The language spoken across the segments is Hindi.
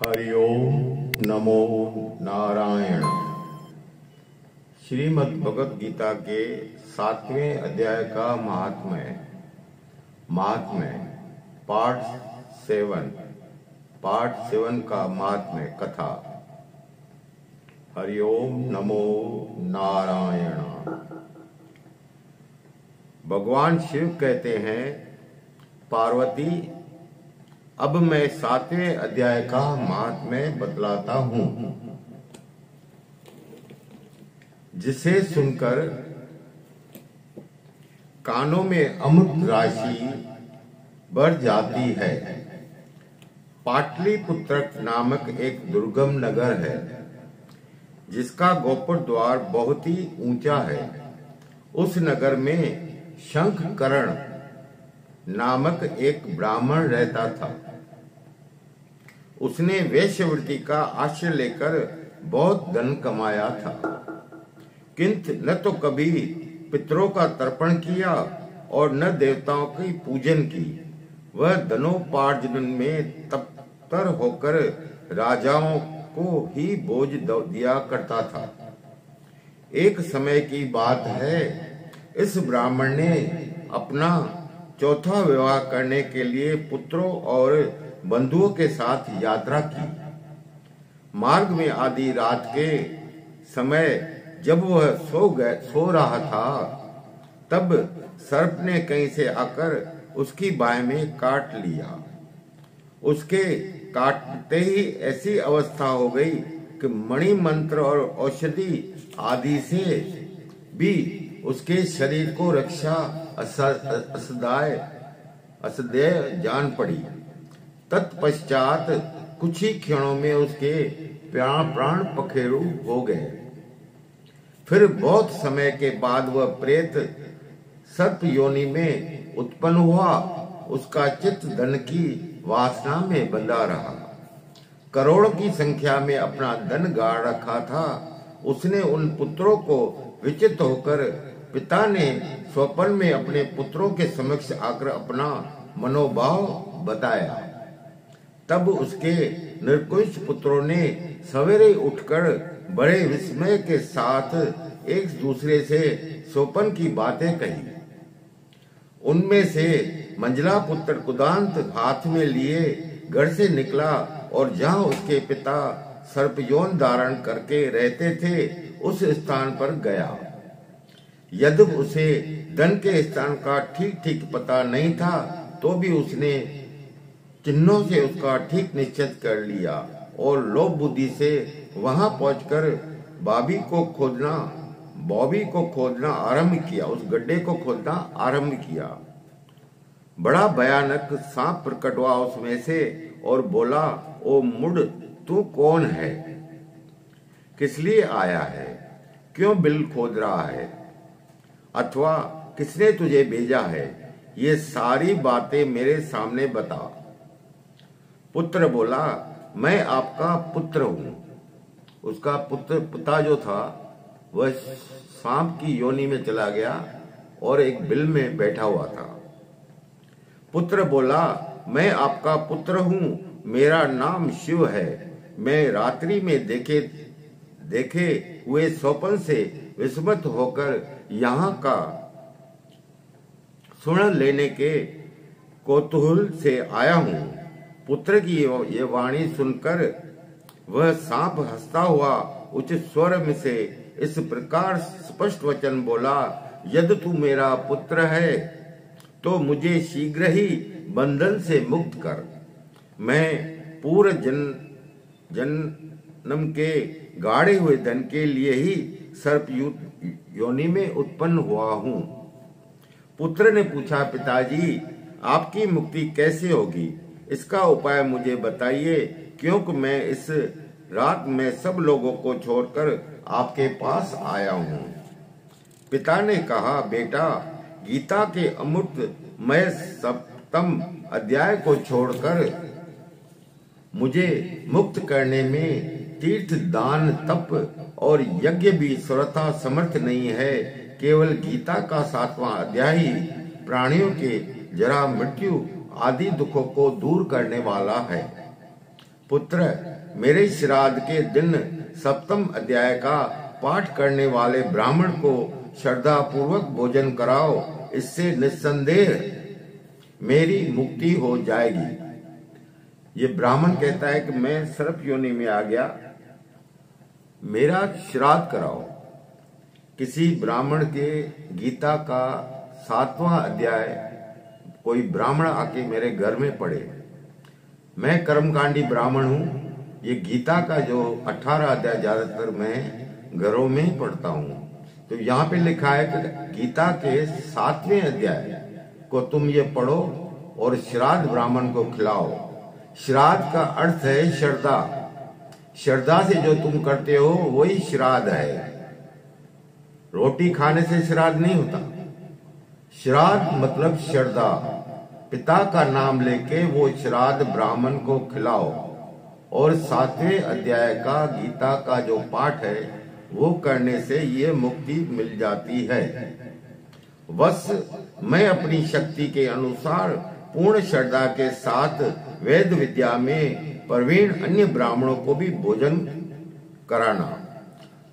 हरि ओम नमो नारायण। श्रीमद् भगवत गीता के 7वें अध्याय का महात्म्य पार्ट 7 का महात्म्य कथा। हरि ओम नमो नारायण। भगवान शिव कहते हैं, पार्वती, अब मैं 7वें अध्याय का महात्म्य बतलाता हूं, जिसे सुनकर कानों में अमृत राशि बढ़ जाती है। पाटलिपुत्र नामक एक दुर्गम नगर है, जिसका गोपुर द्वार बहुत ही ऊंचा है। उस नगर में शंखकर्ण नामक एक ब्राह्मण रहता था। उसने वेश्यावृत्ति का आश्रय लेकर बहुत धन कमाया था, किंतु न तो कभी पितरों का तर्पण किया और न देवताओं की पूजन की। वह धनोपार्जन में तत्पर होकर राजाओं को ही बोझ दिया करता था। एक समय की बात है, इस ब्राह्मण ने अपना चौथा विवाह करने के लिए पुत्रों और बंधुओं के साथ यात्रा की। मार्ग में आधी रात के समय जब वह सो रहा था, तब सर्प ने कहीं से आकर उसकी बाह में काट लिया। उसके काटते ही ऐसी अवस्था हो गई कि मणि मंत्र और औषधि आदि से भी उसके शरीर को रक्षा असदेय जान पड़ी। तत्पश्चात कुछ ही क्षणों में उसके प्राण पखेरु हो गए। फिर बहुत समय के बाद वह प्रेत सर्प योनि में उत्पन्न हुआ। उसका चित्त धन की वासना में बंधा रहा। करोड़ों की संख्या में अपना धन गाड़ रखा था। उसने उन पुत्रों को विचित होकर पिता ने स्वप्न में अपने पुत्रों के समक्ष आकर अपना मनोभाव बताया। तब उसके निर्कुश पुत्रों ने सवेरे उठकर बड़े विस्मय के साथ एक दूसरे से स्वप्न की बातें कही। उनमें से मंझला पुत्र कुदांत हाथ में लिए घर से निकला और जहां उसके पिता सर्पयोन धारण करके रहते थे, उस स्थान पर गया। यद्यपि उसे धन के स्थान का ठीक ठीक पता नहीं था, तो भी उसने चिन्हों से उसका ठीक निश्चित कर लिया और लोभ बुद्धि से वहां पहुंचकर बॉबी को खोदना आरंभ किया। उस गड्ढे को खोदना आरंभ किया। बड़ा भयानक सांप प्रकट हुआ उसमें से और बोला, ओ मुड, तू कौन है? किस लिए आया है? क्यों बिल खोद रहा है? अथवा किसने तुझे भेजा है? ये सारी बातें मेरे सामने बता। पुत्र बोला, मैं आपका पुत्र हूं। उसका पिता जो था वह सांप की योनि में चला गया और एक बिल में बैठा हुआ था। पुत्र बोला, मैं आपका पुत्र हूं, मेरा नाम शिव है। मैं रात्रि में देखे हुए स्वप्न से विस्मित होकर यहाँ का सुन लेने के कौतूहल से आया हूँ। पुत्र की ये वाणी सुनकर वह सांप हंसता हुआ उच्च स्वर में से इस प्रकार स्पष्ट वचन बोला, यदि तू मेरा पुत्र है तो मुझे शीघ्र ही बंधन से मुक्त कर। मैं पूर्व जन्म के गाड़े हुए धन के लिए ही सर्प योनि में उत्पन्न हुआ हूँ। पुत्र ने पूछा, पिताजी, आपकी मुक्ति कैसे होगी? इसका उपाय मुझे बताइए, क्योंकि मैं इस रात में सब लोगों को छोड़कर आपके पास आया हूँ। पिता ने कहा, बेटा, गीता के अमृतमय 7वें अध्याय को छोड़कर मुझे मुक्त करने में तीर्थ, दान, तप और यज्ञ भी सर्वथा समर्थ नहीं है। केवल गीता का 7वां अध्याय ही प्राणियों के जरा मृत्यु आदि दुखों को दूर करने वाला है। पुत्र, मेरे श्राद्ध के दिन सप्तम अध्याय का पाठ करने वाले ब्राह्मण को श्रद्धा पूर्वक भोजन कराओ, इससे निस्संदेह मेरी मुक्ति हो जाएगी। ये ब्राह्मण कहता है कि मैं सर्प योनि में आ गया, मेरा श्राद्ध कराओ। किसी ब्राह्मण के गीता का 7वां अध्याय कोई ब्राह्मण आके मेरे घर में पढ़े। मैं कर्मकांडी ब्राह्मण हूं, ये गीता का जो 18 अध्याय ज्यादातर मैं घरों में ही पढ़ता हूं। तो यहाँ पे लिखा है कि गीता के 7वें अध्याय को तुम ये पढ़ो और श्राद्ध ब्राह्मण को खिलाओ। श्राद्ध का अर्थ है श्रद्धा। श्रद्धा से जो तुम करते हो वही श्राद्ध है। रोटी खाने से श्राद्ध नहीं होता। श्राद्ध मतलब श्रद्धा। पिता का नाम लेके वो श्राद्ध ब्राह्मण को खिलाओ और 7वें अध्याय का गीता का जो पाठ है वो करने से ये मुक्ति मिल जाती है। बस मैं अपनी शक्ति के अनुसार पूर्ण श्रद्धा के साथ वेद विद्या में प्रवीण अन्य ब्राह्मणों को भी भोजन कराना।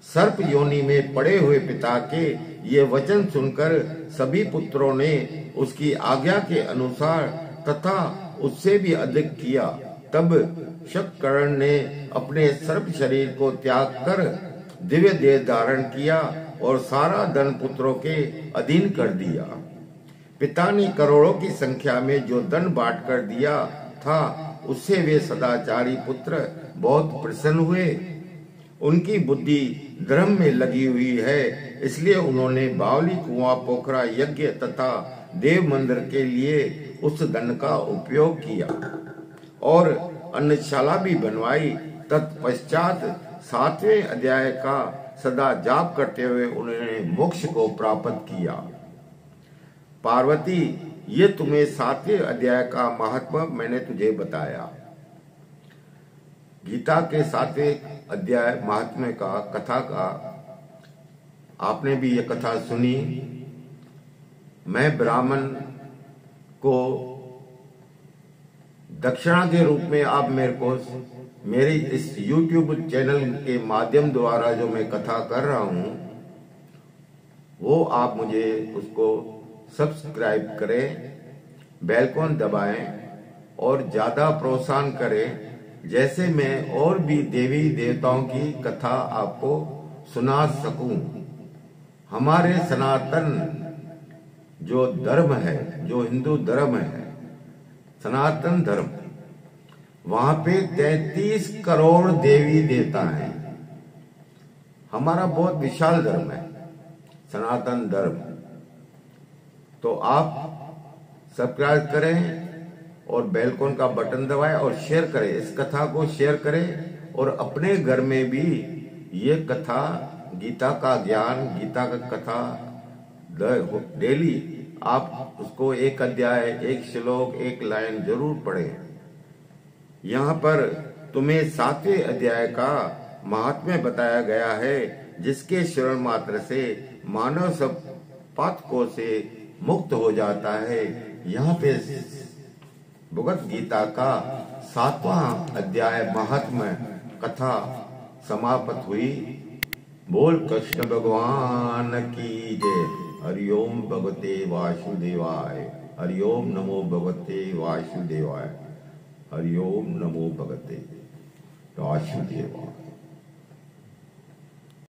सर्प योनि में पड़े हुए पिता के ये वचन सुनकर सभी पुत्रों ने उसकी आज्ञा के अनुसार तथा उससे भी अधिक किया। तब शतकर्ण ने अपने सर्प शरीर को त्याग कर दिव्य देह धारण किया और सारा धन पुत्रों के अधीन कर दिया। पिता ने करोड़ों की संख्या में जो धन बांट कर दिया था, उससे वे सदाचारी पुत्र बहुत प्रसन्न हुए। उनकी बुद्धि धर्म में लगी हुई है, इसलिए उन्होंने बावली, कुआं, पोखरा, यज्ञ तथा देव मंदिर के लिए उस धन का उपयोग किया और अन्नशाला भी बनवाई। तत्पश्चात 7वें अध्याय का सदा जाप करते हुए उन्होंने मोक्ष को प्राप्त किया। पार्वती, ये तुम्हें 7वें अध्याय का महत्व मैंने तुझे बताया। गीता के 7वें अध्याय महात्म्य का कथा का आपने भी ये कथा सुनी। मैं ब्राह्मण को दक्षिणा के रूप में आप मेरे को मेरे इस YouTube चैनल के माध्यम द्वारा जो मैं कथा कर रहा हूं, वो आप मुझे उसको सब्सक्राइब करें, बेल आइकन दबाएं और ज्यादा प्रोत्साहन करें, जैसे मैं और भी देवी देवताओं की कथा आपको सुना सकूं। हमारे सनातन जो धर्म है, जो हिंदू धर्म है, सनातन धर्म, वहां पे 33 करोड़ देवी देवता हैं। हमारा बहुत विशाल धर्म है सनातन धर्म। तो आप सब्सक्राइब करें और बेल आइकन का बटन दबाएं और शेयर करें, इस कथा को शेयर करें और अपने घर में भी ये कथा, गीता का ज्ञान, गीता का कथा डेली आप उसको एक अध्याय, एक श्लोक, एक लाइन जरूर पढ़ें। यहाँ पर तुम्हें 7वें अध्याय का महात्म्य बताया गया है, जिसके श्रवण मात्र से मानव सब पातकों से मुक्त हो जाता है। यहाँ पे भगवत गीता का 7वां अध्याय महात्म्य कथा समाप्त हुई। बोल कृष्ण भगवान की जय। हरिओम भगवते वासुदेवाय। हरिओम नमो भगवते वासुदेवाय। हरिओम नमो भगवते वासुदेवाय।